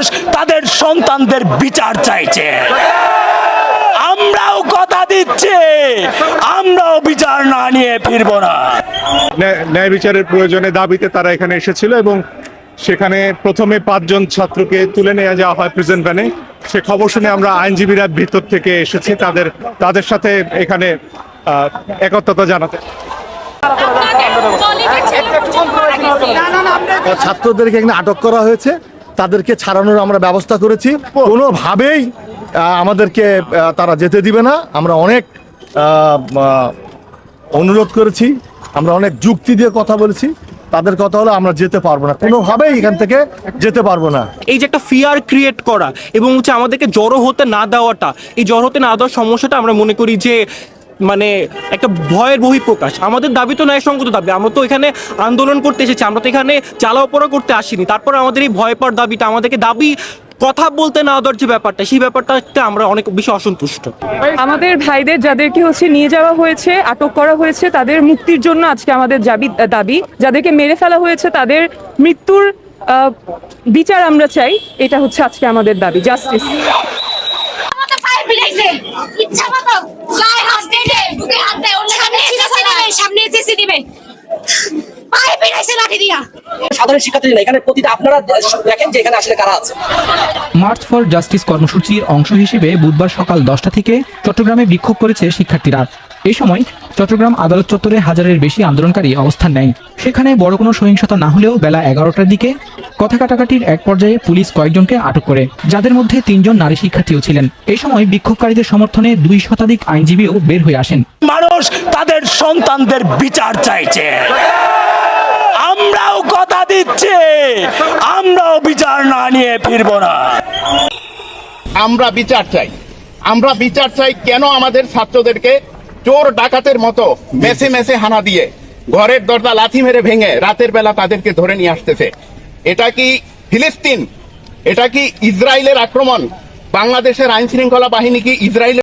মানুষ তাদের সন্তানদের বিচার চাইছে। আমরাও কথা দিচ্ছি, আমরাও বিচার না নিয়ে ফিরবো না। ন্যায় বিচারের প্রয়োজনে দাবিতে তারা এখানে এসেছিল এবং সেখানে প্রথমে 5 জন ছাত্রকে তুলে নিয়ে যাওয়া হয় প্রিজন ভ্যানে। সে খবর শুনে আমরা আইনজীবীরা ভিতর থেকে এসেছি তাদের সাথে এখানে একত্রতা জানাতে। ছাত্রদেরকে এখানে আটক করা হয়েছে, তাদেরকে ছাড়ানোর আমরা ব্যবস্থা করেছি। কোনোভাবেই আমাদেরকে তারা যেতে দিবে না। আমরা অনেক অনুরোধ করেছি, আমরা অনেক যুক্তি দিয়ে কথা বলেছি। তাদের কথা হলো আমরা যেতে পারবো না, কোনোভাবেই এখান থেকে যেতে পারবো না। এই যে একটা ফিয়ার ক্রিয়েট করা এবং হচ্ছে আমাদেরকে জড়ো হতে না দেওয়াটা, এই জড়ো হতে না দেওয়ার সমস্যাটা আমরা মনে করি যে মানে একটা ভয়ের বহিঃপ্রকাশ। আমাদের দাবি তো ন্যায়সঙ্গত দাবি, আমরা তো এখানে আন্দোলন করতে এসেছি, আমরা তো এখানে চালাওপড়া করতে আসিনি। তারপর আমাদের এই ভয় পাওয়ার দাবিটা, আমাদেরকে দাবি কথা বলতে না দেওয়ার যে ব্যাপারটা, সেই ব্যাপারটাতে আমরা অনেক বেশি অসন্তুষ্ট। আমাদের ভাইদের যাদেরকে নিয়ে যাওয়া হয়েছে, আটক করা হয়েছে, তাদের মুক্তির জন্য আজকে আমাদের দাবি। যাদেরকে মেরে ফেলা হয়েছে তাদের মৃত্যুর বিচার আমরা চাই। এটা হচ্ছে আজকে আমাদের দাবি, জাস্টিস। সাধারণ শিক্ষার্থীরা এখানে প্রতিটা আপনারা দেখেন যে এখানে আসলে কারা আছে। মার্চ ফর জাস্টিস কর্মসূচির অংশ হিসেবে বুধবার সকাল 10টা থেকে চট্টগ্রামে বিক্ষোভ করেছে শিক্ষার্থীরা। এই সময় চট্টগ্রাম আদালত চত্বরে হাজারের বেশি আন্দোলনকারী অবস্থান নেয়। সেখানে বড় কোনো সহিংসতা না হলেও বেলা 11টার দিকে কথা কাটাকাটির এক পর্যায়ে পুলিশ কয়েকজনকে আটক করে, যাদের মধ্যে 3 জন নারী শিক্ষার্থীও ছিলেন। এই সময় বিক্ষোভকারীদের সমর্থনে 2 শতাধিক আইনজীবীও বের হয়ে আসেন। মানুষ তাদের সন্তানদের বিচার চাইছে। আমরাও কথা দিচ্ছি, আমরাও বিচার না নিয়ে ফিরবো না। আমরা বিচার চাই, আমরা বিচার চাই। কেন আমাদের ছাত্রদেরকে চোর ডাকাতের মতো মেসে মেসে হানা দিয়ে ঘরের দরজা লাথি মেরে ভেঙে রাতের বেলা তাদেরকে ধরে নিয়ে আসতেছে? এটা কি ফিলিস্তিন? এটা কি ইসরায়েলের আক্রমণ? বাংলাদেশের আইন শৃঙ্খলা বাহিনী কি ইসরায়েলের